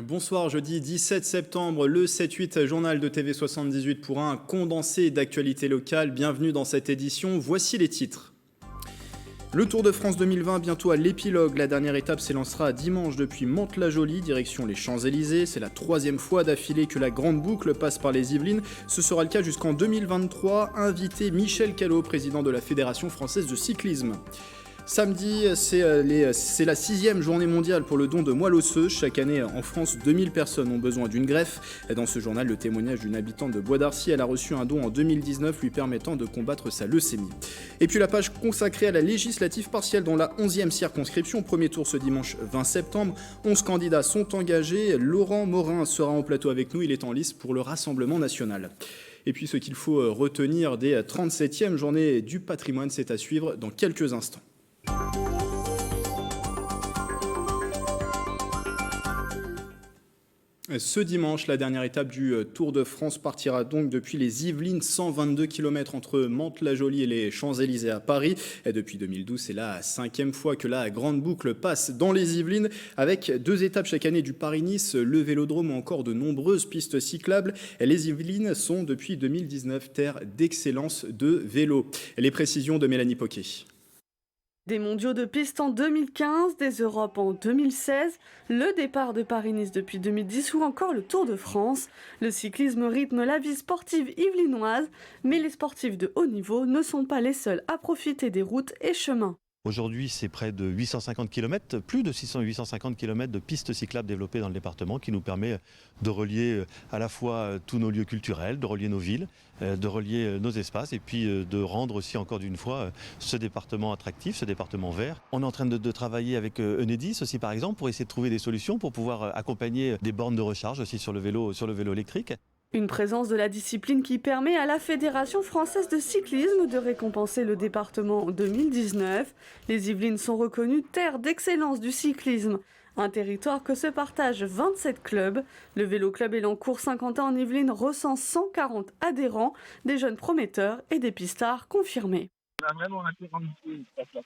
Bonsoir, jeudi 17 septembre, le 7-8 journal de TV78 pour un condensé d'actualité locale. Bienvenue dans cette édition, voici les titres. Le Tour de France 2020 bientôt à l'épilogue. La dernière étape s'élancera dimanche depuis Mantes-la-Jolie, direction les Champs-Élysées. C'est la troisième fois d'affilée que la grande boucle passe par les Yvelines. Ce sera le cas jusqu'en 2023. Invité Michel Callot, président de la Fédération française de cyclisme. Samedi, c'est la 6e journée mondiale pour le don de moelle osseuse. Chaque année, en France, 2000 personnes ont besoin d'une greffe. Dans ce journal, le témoignage d'une habitante de Bois d'Arcy. Elle a reçu un don en 2019 lui permettant de combattre sa leucémie. Et puis la page consacrée à la législative partielle dans la 11e circonscription. Premier tour ce dimanche 20 septembre. 11 candidats sont engagés. Laurent Morin sera en plateau avec nous. Il est en lice pour le Rassemblement national. Et puis ce qu'il faut retenir des 37e journées du patrimoine, c'est à suivre dans quelques instants. Ce dimanche, la dernière étape du Tour de France partira donc depuis les Yvelines, 122 km entre Mantes-la-Jolie et les Champs-Élysées à Paris. Et depuis 2012, c'est la 5e fois que la grande boucle passe dans les Yvelines, avec 2 étapes chaque année du Paris-Nice, le Vélodrome ou encore de nombreuses pistes cyclables. Les Yvelines sont depuis 2019 terre d'excellence de vélo. Les précisions de Mélanie Poquet. Des mondiaux de piste en 2015, des Europes en 2016, le départ de Paris-Nice depuis 2010 ou encore le Tour de France. Le cyclisme rythme la vie sportive yvelinoise, mais les sportifs de haut niveau ne sont pas les seuls à profiter des routes et chemins. Aujourd'hui, c'est près de 850 km, plus de 850 km de pistes cyclables développées dans le département qui nous permet de relier à la fois tous nos lieux culturels, de relier nos villes, de relier nos espaces et puis de rendre aussi encore d'une fois ce département attractif, ce département vert. On est en train de travailler avec Enedis aussi par exemple pour essayer de trouver des solutions pour pouvoir accompagner des bornes de recharge aussi sur le vélo électrique. Une présence de la discipline qui permet à la Fédération française de cyclisme de récompenser le département en 2019. Les Yvelines sont reconnues terre d'excellence du cyclisme, un territoire que se partagent 27 clubs. Le Vélo Club Elancourt Saint-Quentin en Yvelines recense 140 adhérents, des jeunes prometteurs et des pistards confirmés. On a vraiment un terrain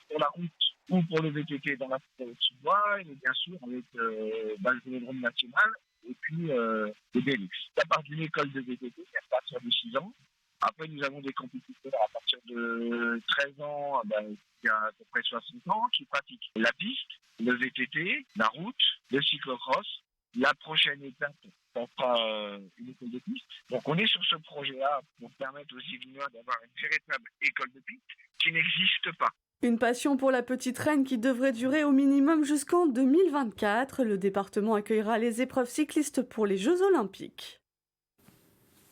pour la route ou pour le VTT dans la forêt de Sud-Bois, et bien sûr avec le Vélodrome national et puis le Bélux. À part d'une école de VTT à partir de 6 ans. Après, nous avons des compétiteurs à partir de 13 ans, il y a à peu près 60 ans, qui pratiquent la piste, le VTT, la route, le cyclocross. La prochaine étape, ça sera une école de piste. Donc on est sur ce projet-là pour permettre aux Yvelinois d'avoir une véritable école de piste qui n'existe pas. Une passion pour la petite reine qui devrait durer au minimum jusqu'en 2024. Le département accueillera les épreuves cyclistes pour les Jeux Olympiques.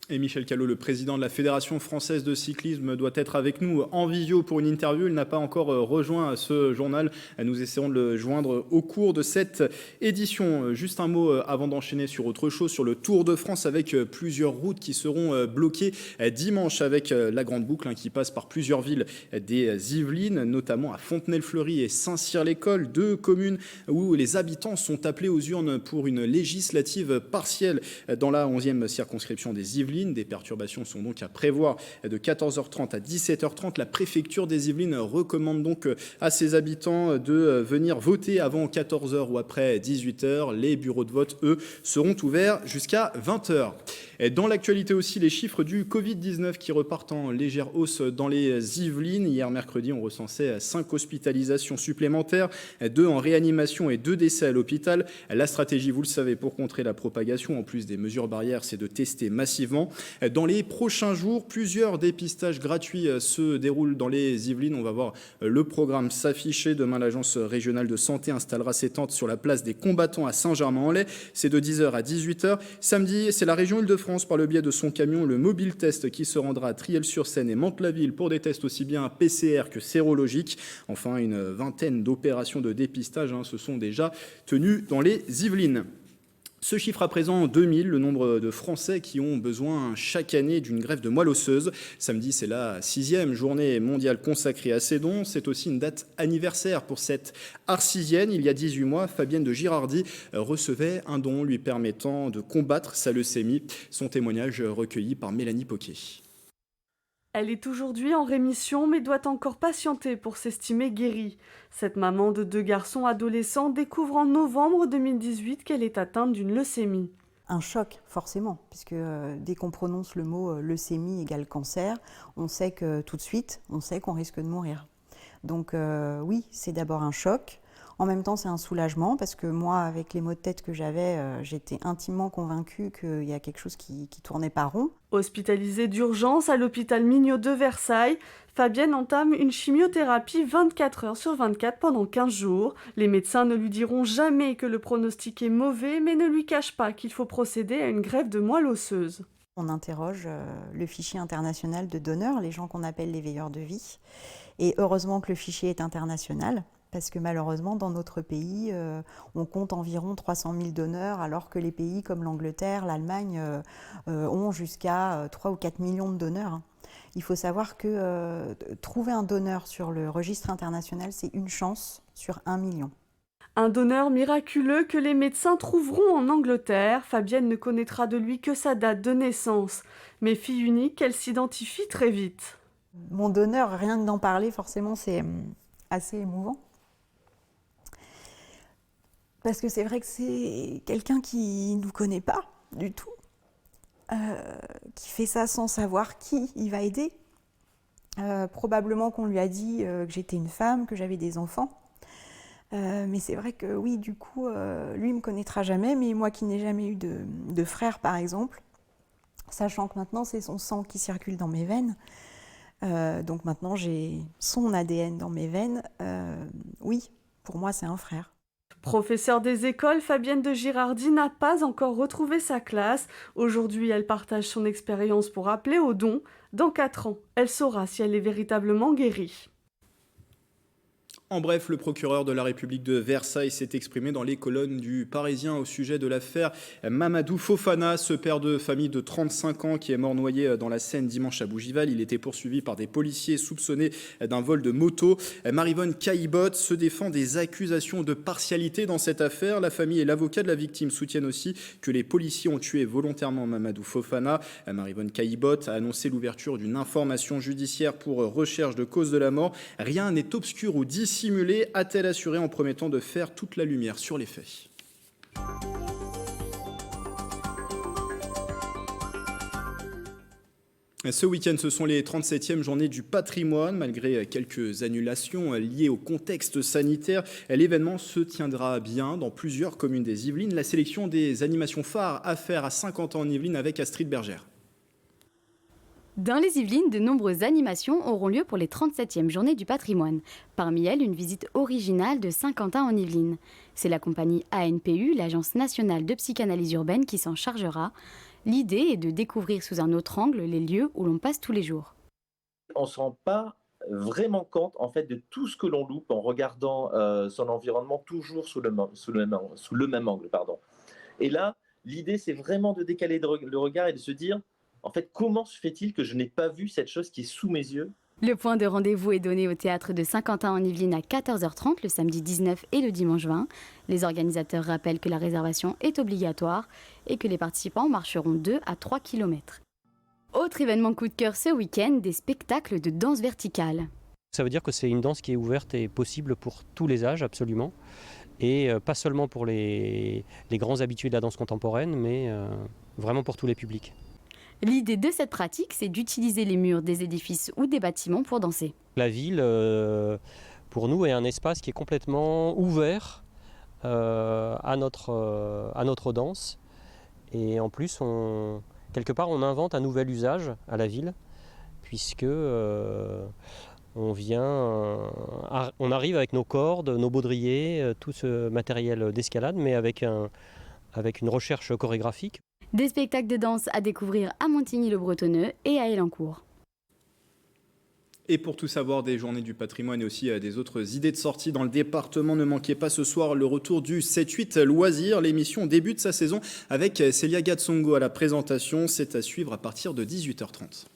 Et Michel Callot, le président de la Fédération française de cyclisme, doit être avec nous en visio pour une interview. Il n'a pas encore rejoint ce journal. Nous essaierons de le joindre au cours de cette édition. Juste un mot avant d'enchaîner sur autre chose, sur le Tour de France avec plusieurs routes qui seront bloquées dimanche avec la grande boucle qui passe par plusieurs villes des Yvelines, notamment à Fontenay-le-Fleury et Saint-Cyr-l'École, 2 communes où les habitants sont appelés aux urnes pour une législative partielle dans la 11e circonscription des Yvelines. Des perturbations sont donc à prévoir de 14h30 à 17h30. La préfecture des Yvelines recommande donc à ses habitants de venir voter avant 14h ou après 18h. Les bureaux de vote, eux, seront ouverts jusqu'à 20h. Et dans l'actualité aussi, les chiffres du Covid-19 qui repartent en légère hausse dans les Yvelines. Hier mercredi, on recensait 5 hospitalisations supplémentaires, 2 en réanimation et 2 décès à l'hôpital. La stratégie, vous le savez, pour contrer la propagation, en plus des mesures barrières, c'est de tester massivement. Dans les prochains jours, plusieurs dépistages gratuits se déroulent dans les Yvelines. On va voir le programme s'afficher. Demain, l'agence régionale de santé installera ses tentes sur la place des combattants à Saint-Germain-en-Laye. C'est de 10h à 18h. Samedi, c'est la région Île-de-France par le biais de son camion, le Mobile Test, qui se rendra à Triel-sur-Seine et Mantes-la-Ville pour des tests aussi bien PCR que sérologiques. Enfin, une vingtaine d'opérations de dépistage se sont déjà tenues dans les Yvelines. Ce chiffre à présent 2000, le nombre de Français qui ont besoin chaque année d'une greffe de moelle osseuse. Samedi, c'est la 6e journée mondiale consacrée à ces dons. C'est aussi une date anniversaire pour cette arcisienne. Il y a 18 mois, Fabienne de Girardi recevait un don lui permettant de combattre sa leucémie. Son témoignage recueilli par Mélanie Poquet. Elle est aujourd'hui en rémission mais doit encore patienter pour s'estimer guérie. Cette maman de 2 garçons adolescents découvre en novembre 2018 qu'elle est atteinte d'une leucémie. Un choc, forcément, puisque dès qu'on prononce le mot leucémie égale cancer, on sait que tout de suite, on sait qu'on risque de mourir. Donc oui, c'est d'abord un choc. En même temps, c'est un soulagement, parce que moi, avec les maux de tête que j'avais, j'étais intimement convaincue qu'il y a quelque chose qui tournait pas rond. Hospitalisée d'urgence à l'hôpital Mignot de Versailles, Fabienne entame une chimiothérapie 24 heures sur 24 pendant 15 jours. Les médecins ne lui diront jamais que le pronostic est mauvais, mais ne lui cachent pas qu'il faut procéder à une greffe de moelle osseuse. On interroge le fichier international de donneurs, les gens qu'on appelle les veilleurs de vie. Et heureusement que le fichier est international, parce que malheureusement, dans notre pays, on compte environ 300 000 donneurs, alors que les pays comme l'Angleterre, l'Allemagne ont jusqu'à 3 ou 4 millions de donneurs. Il faut savoir que trouver un donneur sur le registre international, c'est une chance sur 1 million. Un donneur miraculeux que les médecins trouveront en Angleterre. Fabienne ne connaîtra de lui que sa date de naissance. Mais fille unique, elle s'identifie très vite. Mon donneur, rien que d'en parler, forcément, c'est assez émouvant. Parce que c'est vrai que c'est quelqu'un qui ne nous connaît pas du tout, qui fait ça sans savoir qui il va aider. Probablement qu'on lui a dit que j'étais une femme, que j'avais des enfants. Mais c'est vrai que oui, du coup, lui ne me connaîtra jamais, mais moi qui n'ai jamais eu de frère, par exemple, sachant que maintenant c'est son sang qui circule dans mes veines, donc maintenant j'ai son ADN dans mes veines, oui, pour moi c'est un frère. Professeure des écoles, Fabienne de Girardi n'a pas encore retrouvé sa classe. Aujourd'hui, elle partage son expérience pour appeler au don. Dans 4 ans, elle saura si elle est véritablement guérie. En bref, le procureur de la République de Versailles s'est exprimé dans les colonnes du Parisien au sujet de l'affaire Mamadou Fofana, ce père de famille de 35 ans qui est mort noyé dans la Seine dimanche à Bougival. Il était poursuivi par des policiers soupçonnés d'un vol de moto. Maryvonne Caillebotte se défend des accusations de partialité dans cette affaire. La famille et l'avocat de la victime soutiennent aussi que les policiers ont tué volontairement Mamadou Fofana. Maryvonne Caillebotte a annoncé l'ouverture d'une information judiciaire pour recherche de cause de la mort. Rien n'est obscur ou dissimulé, a-t-elle assuré en promettant de faire toute la lumière sur les faits. Ce week-end, ce sont les 37e journées du patrimoine. Malgré quelques annulations liées au contexte sanitaire, l'événement se tiendra bien dans plusieurs communes des Yvelines. La sélection des animations phares à faire à Saint-Quentin en Yvelines avec Astrid Bergère. Dans les Yvelines, de nombreuses animations auront lieu pour les 37e journées du patrimoine. Parmi elles, une visite originale de Saint-Quentin en Yvelines. C'est la compagnie ANPU, l'Agence nationale de psychanalyse urbaine, qui s'en chargera. L'idée est de découvrir sous un autre angle les lieux où l'on passe tous les jours. On ne se rend pas vraiment compte en fait, de tout ce que l'on loupe en regardant son environnement toujours sous le même angle. Et là, l'idée, c'est vraiment de décaler le regard et de se dire en fait, comment se fait-il que je n'ai pas vu cette chose qui est sous mes yeux ? Le point de rendez-vous est donné au théâtre de Saint-Quentin en Yvelines à 14h30 le samedi 19 et le dimanche 20. Les organisateurs rappellent que la réservation est obligatoire et que les participants marcheront 2 à 3 km. Autre événement coup de cœur ce week-end, des spectacles de danse verticale. Ça veut dire que c'est une danse qui est ouverte et possible pour tous les âges, absolument. Et pas seulement pour les grands habitués de la danse contemporaine, mais vraiment pour tous les publics. L'idée de cette pratique, c'est d'utiliser les murs des édifices ou des bâtiments pour danser. La ville, pour nous, est un espace qui est complètement ouvert à notre danse. Et en plus, quelque part, on invente un nouvel usage à la ville, puisque on arrive avec nos cordes, nos baudriers, tout ce matériel d'escalade, mais avec une recherche chorégraphique. Des spectacles de danse à découvrir à Montigny-le-Bretonneux et à Elancourt. Et pour tout savoir des journées du patrimoine et aussi des autres idées de sortie dans le département, ne manquez pas ce soir le retour du 7-8 Loisirs. L'émission débute sa saison avec Célia Gatsongo à la présentation. C'est à suivre à partir de 18h30.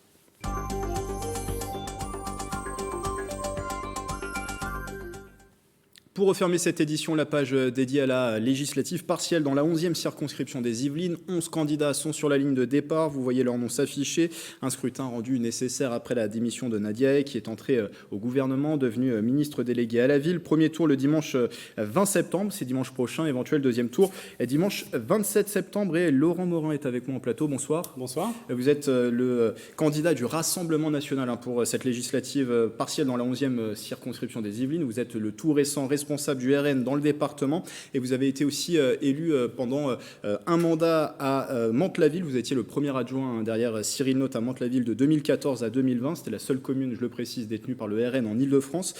Pour refermer cette édition, la page dédiée à la législative partielle dans la 11e circonscription des Yvelines. 11 candidats sont sur la ligne de départ. Vous voyez leur nom s'afficher. Un scrutin rendu nécessaire après la démission de Nadia Hay, qui est entrée au gouvernement, devenue ministre déléguée à la ville. Premier tour le dimanche 20 septembre. C'est dimanche prochain. Éventuel deuxième tour dimanche 27 septembre. Et Laurent Morin est avec moi en plateau. Bonsoir. Bonsoir. Vous êtes le candidat du Rassemblement national pour cette législative partielle dans la 11e circonscription des Yvelines. Vous êtes le tout récent responsable du RN dans le département et vous avez été aussi élu pendant un mandat à Mantes-la-Ville. Vous étiez le premier adjoint derrière Cyril Notte à Mantes-la-Ville de 2014 à 2020. C'était la seule commune, je le précise, détenue par le RN en Ile-de-France.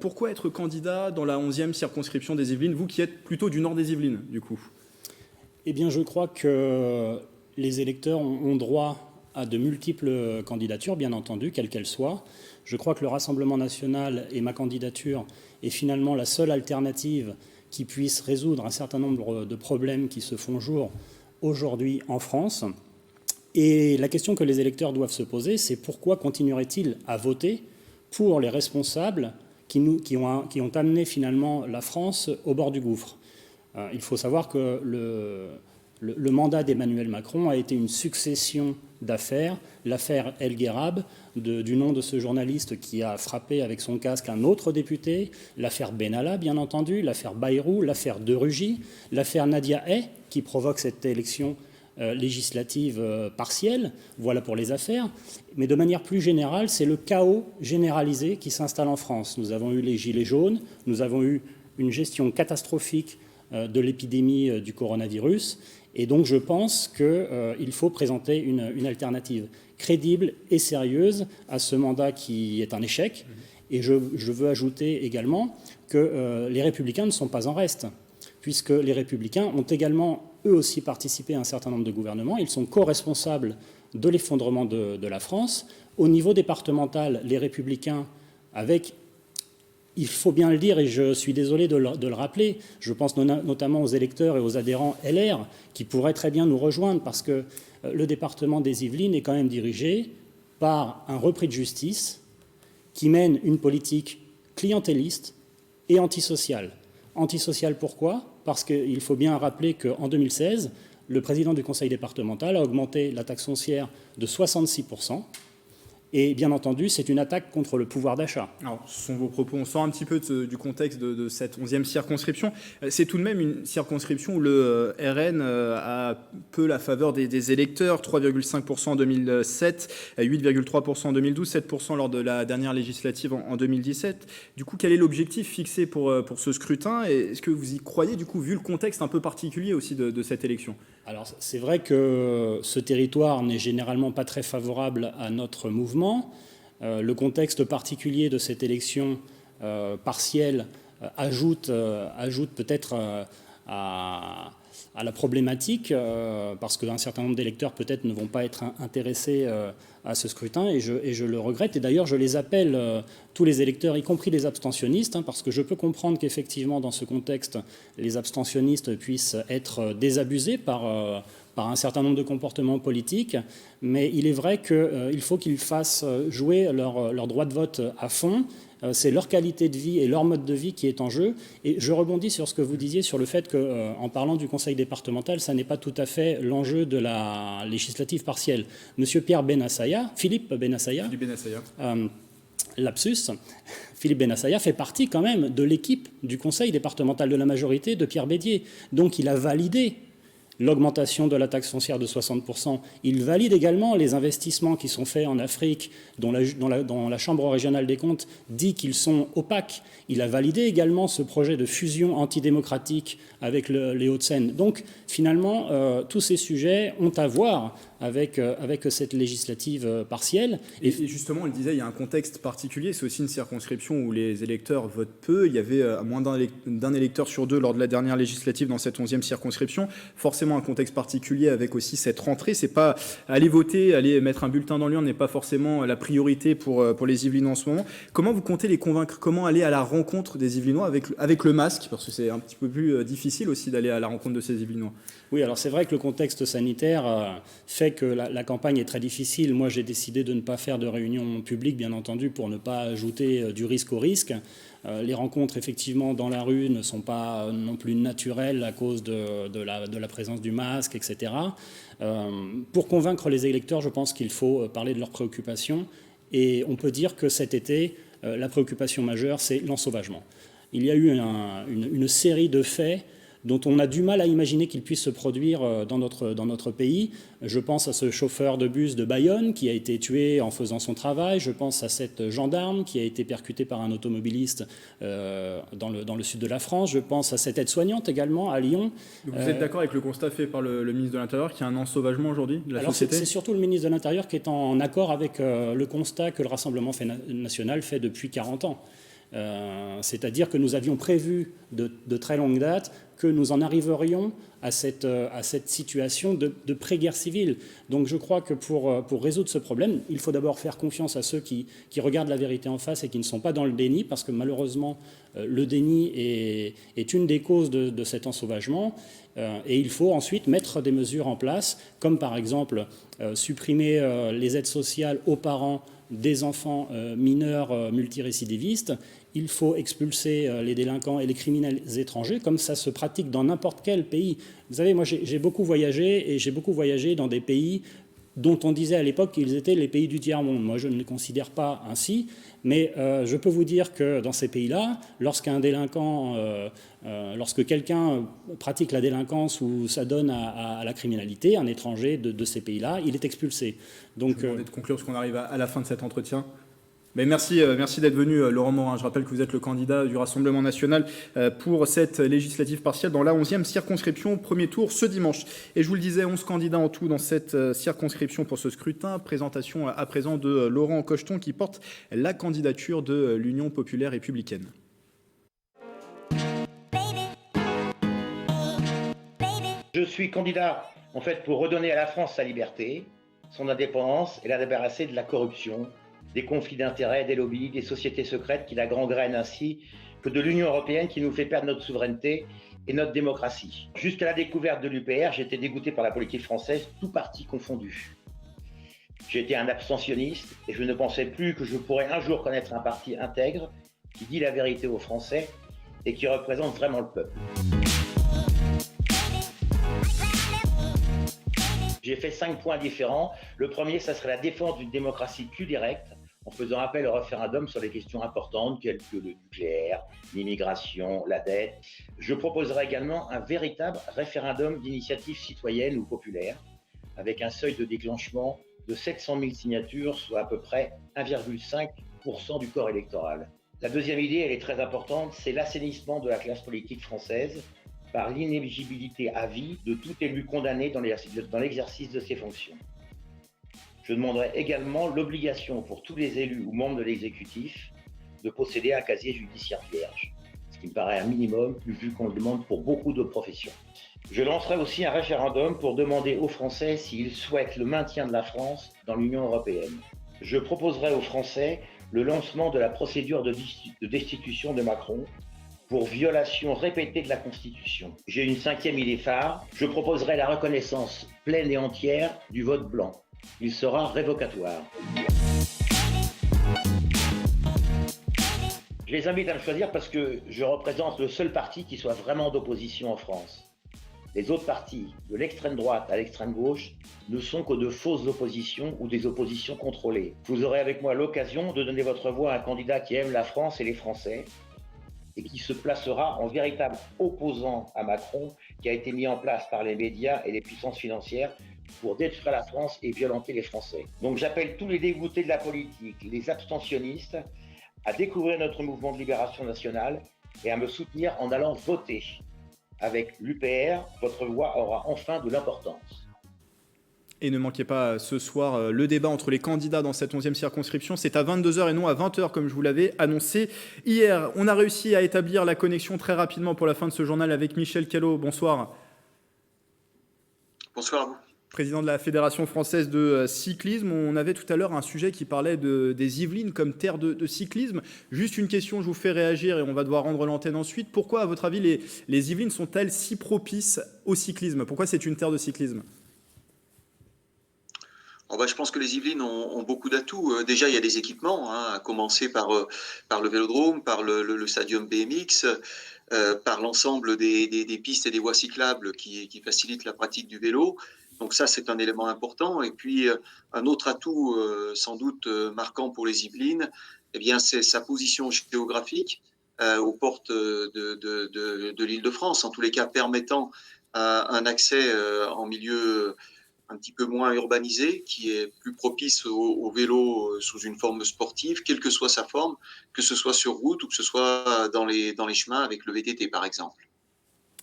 Pourquoi être candidat dans la 11e circonscription des Yvelines, vous qui êtes plutôt du nord des Yvelines, du coup? Eh bien, je crois que les électeurs ont droit à de multiples candidatures, bien entendu, quelles qu'elles soient. Je crois que le Rassemblement national et ma candidature est finalement la seule alternative qui puisse résoudre un certain nombre de problèmes qui se font jour aujourd'hui en France. Et la question que les électeurs doivent se poser, c'est pourquoi continueraient-ils à voter pour les responsables qui ont amené finalement la France au bord du gouffre. Il faut savoir que le mandat d'Emmanuel Macron a été une succession d'affaires. L'affaire El Guerab, du nom de ce journaliste qui a frappé avec son casque un autre député, l'affaire Benalla, bien entendu, l'affaire Bayrou, l'affaire De Rugy, l'affaire Nadia Hay, qui provoque cette élection législative partielle. Voilà pour les affaires. Mais de manière plus générale, c'est le chaos généralisé qui s'installe en France. Nous avons eu les gilets jaunes, nous avons eu une gestion catastrophique de l'épidémie du coronavirus. Et donc je pense qu'il faut présenter une alternative crédible et sérieuse à ce mandat qui est un échec. Et je veux ajouter également que les Républicains ne sont pas en reste, puisque les Républicains ont également, eux aussi, participé à un certain nombre de gouvernements. Ils sont co-responsables de l'effondrement de la France. Au niveau départemental, les Républicains, avec... Il faut bien le dire, et je suis désolé de le rappeler, je pense notamment aux électeurs et aux adhérents LR qui pourraient très bien nous rejoindre parce que le département des Yvelines est quand même dirigé par un repris de justice qui mène une politique clientéliste et antisociale. Antisociale pourquoi? Parce qu'il faut bien rappeler qu'en 2016, le président du conseil départemental a augmenté la taxe foncière de 66%. Et bien entendu, c'est une attaque contre le pouvoir d'achat. Alors, ce sont vos propos. On sort un petit peu du contexte de cette 11e circonscription. C'est tout de même une circonscription où le RN a peu la faveur des électeurs. 3,5% en 2007, 8,3% en 2012, 7% lors de la dernière législative en 2017. Du coup, quel est l'objectif fixé pour ce scrutin? Et est-ce que vous y croyez, du coup, vu le contexte un peu particulier aussi de cette élection? Alors, c'est vrai que ce territoire n'est généralement pas très favorable à notre mouvement. Le contexte particulier de cette élection partielle ajoute peut-être à la problématique, parce qu'un certain nombre d'électeurs peut-être ne vont pas être intéressés à ce scrutin, et je le regrette. Et d'ailleurs, je les appelle, tous les électeurs, y compris les abstentionnistes, parce que je peux comprendre qu'effectivement, dans ce contexte, les abstentionnistes puissent être désabusés par un certain nombre de comportements politiques, mais il est vrai qu'il faut qu'ils fassent jouer leur droit de vote à fond. C'est leur qualité de vie et leur mode de vie qui est en jeu. Et je rebondis sur ce que vous disiez sur le fait qu'en parlant du conseil départemental, ça n'est pas tout à fait l'enjeu de la législative partielle. Monsieur Philippe Bennassaya, lapsus, Philippe Bennassaya fait partie quand même de l'équipe du conseil départemental de la majorité de Pierre Bédier. Donc il a validé l'augmentation de la taxe foncière de 60%. Il valide également les investissements qui sont faits en Afrique, dont la Chambre régionale des comptes dit qu'ils sont opaques. Il a validé également ce projet de fusion antidémocratique avec les Hauts-de-Seine. Donc, finalement, tous ces sujets ont à voir avec cette législative partielle. Et justement, on le disait, il y a un contexte particulier. C'est aussi une circonscription où les électeurs votent peu. Il y avait moins d'un électeur sur deux lors de la dernière législative dans cette 11e circonscription. Forcément, un contexte particulier avec aussi cette rentrée. C'est pas aller voter, aller mettre un bulletin dans l'urne n'est pas forcément la priorité pour les Yvelinois en ce moment. Comment vous comptez les convaincre? Comment aller à la rencontre des Yvelinois avec le masque? Parce que c'est un petit peu plus difficile aussi d'aller à la rencontre de ces Yvelinois. Oui, alors c'est vrai que le contexte sanitaire fait fait que la campagne est très difficile. Moi, j'ai décidé de ne pas faire de réunion publique, bien entendu, pour ne pas ajouter du risque au risque. Les rencontres, effectivement, dans la rue ne sont pas non plus naturelles à cause de la présence du masque, etc. Pour convaincre les électeurs, je pense qu'il faut parler de leurs préoccupations. Et on peut dire que cet été, la préoccupation majeure, c'est l'ensauvagement. Il y a eu une série de faits dont on a du mal à imaginer qu'ils puissent se produire dans notre pays. Je pense à ce chauffeur de bus de Bayonne qui a été tué en faisant son travail. Je pense à cette gendarme qui a été percutée par un automobiliste dans le sud de la France. Je pense à cette aide-soignante également à Lyon. Donc vous êtes d'accord avec le constat fait par le ministre de l'Intérieur qu'il y a un ensauvagement aujourd'hui de la société ? C'est surtout le ministre de l'Intérieur qui est en accord avec le constat que le Rassemblement national fait depuis 40 ans. C'est-à-dire que nous avions prévu de très longue date que nous en arriverions à cette situation de pré-guerre civile. Donc je crois que pour résoudre ce problème, il faut d'abord faire confiance à ceux qui regardent la vérité en face et qui ne sont pas dans le déni, parce que malheureusement, le déni est une des causes de cet ensauvagement. Et il faut ensuite mettre des mesures en place, comme par exemple supprimer les aides sociales aux parents des enfants mineurs multirécidivistes. Il faut expulser les délinquants et les criminels étrangers, comme ça se pratique dans n'importe quel pays. Vous savez, moi j'ai beaucoup voyagé, et j'ai beaucoup voyagé dans des pays dont on disait à l'époque qu'ils étaient les pays du tiers-monde. Moi, je ne les considère pas ainsi, mais je peux vous dire que dans ces pays-là, lorsqu'un délinquant, lorsque quelqu'un pratique la délinquance ou s'adonne à la criminalité, un étranger de ces pays-là, il est expulsé. Donc, je vous demande de conclure parce qu'on arrive à la fin de cet entretien. Mais merci d'être venu, Laurent Morin. Je rappelle que vous êtes le candidat du Rassemblement national pour cette législative partielle dans la 11e circonscription, premier tour ce dimanche. Et je vous le disais, 11 candidats en tout dans cette circonscription pour ce scrutin. Présentation à présent de Laurent Cocheton qui porte la candidature de l'Union populaire républicaine. Je suis candidat en fait pour redonner à la France sa liberté, son indépendance et la débarrasser de la corruption, des conflits d'intérêts, des lobbies, des sociétés secrètes qui la gangrènent, ainsi que de l'Union européenne qui nous fait perdre notre souveraineté et notre démocratie. Jusqu'à la découverte de l'UPR, j'étais dégoûté par la politique française, tout parti confondu. J'étais un abstentionniste et je ne pensais plus que je pourrais un jour connaître un parti intègre qui dit la vérité aux Français et qui représente vraiment le peuple. J'ai fait 5 points différents. Le premier, ça serait la défense d'une démocratie plus directe, en faisant appel au référendum sur les questions importantes, telles que le nucléaire, l'immigration, la dette. Je proposerai également un véritable référendum d'initiative citoyenne ou populaire, avec un seuil de déclenchement de 700 000 signatures, soit à peu près 1,5% du corps électoral. La deuxième idée, elle est très importante, c'est l'assainissement de la classe politique française, par l'inéligibilité à vie de tout élu condamné dans l'exercice de ses fonctions. Je demanderai également l'obligation pour tous les élus ou membres de l'exécutif de posséder un casier judiciaire vierge, ce qui me paraît un minimum, vu qu'on le demande pour beaucoup de professions. Je lancerai aussi un référendum pour demander aux Français s'ils souhaitent le maintien de la France dans l'Union européenne. Je proposerai aux Français le lancement de la procédure de destitution de Macron pour violation répétée de la Constitution. J'ai une 5e idée phare, je proposerai la reconnaissance pleine et entière du vote blanc. Il sera révocatoire. Je les invite à me choisir parce que je représente le seul parti qui soit vraiment d'opposition en France. Les autres partis, de l'extrême droite à l'extrême gauche, ne sont que de fausses oppositions ou des oppositions contrôlées. Vous aurez avec moi l'occasion de donner votre voix à un candidat qui aime la France et les Français, et qui se placera en véritable opposant à Macron, qui a été mis en place par les médias et les puissances financières pour détruire la France et violenter les Français. Donc j'appelle tous les dégoûtés de la politique, les abstentionnistes, à découvrir notre mouvement de libération nationale et à me soutenir en allant voter. Avec l'UPR, votre voix aura enfin de l'importance. Et ne manquez pas ce soir le débat entre les candidats dans cette 11e circonscription. C'est à 22h et non à 20h comme je vous l'avais annoncé hier. On a réussi à établir la connexion très rapidement pour la fin de ce journal avec Michel Callot. Bonsoir. Bonsoir à vous. Président de la Fédération française de cyclisme. On avait tout à l'heure un sujet qui parlait des Yvelines comme terre de cyclisme. Juste une question, je vous fais réagir et on va devoir rendre l'antenne ensuite. Pourquoi, à votre avis, les Yvelines sont-elles si propices au cyclisme? Pourquoi c'est une terre de cyclisme? Je pense que les Yvelines ont beaucoup d'atouts. Déjà, il y a des équipements, à commencer par le vélodrome, par le stadium BMX, par l'ensemble des pistes et des voies cyclables qui facilitent la pratique du vélo. Donc ça, c'est un élément important. Et puis, un autre atout sans doute marquant pour les Yvelines, c'est sa position géographique aux portes de l'Île-de-France, en tous les cas permettant un accès en milieu un petit peu moins urbanisé, qui est plus propice au vélo sous une forme sportive, quelle que soit sa forme, que ce soit sur route ou que ce soit dans les chemins avec le VTT par exemple.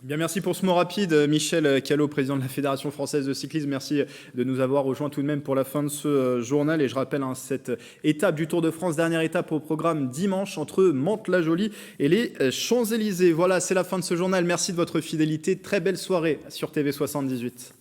Bien, merci pour ce mot rapide, Michel Callot, président de la Fédération française de cyclisme. Merci de nous avoir rejoints tout de même pour la fin de ce journal. Et je rappelle cette étape du Tour de France, dernière étape au programme dimanche entre Mantes-la-Jolie et les Champs-Élysées. Voilà, c'est la fin de ce journal. Merci de votre fidélité. Très belle soirée sur TV78.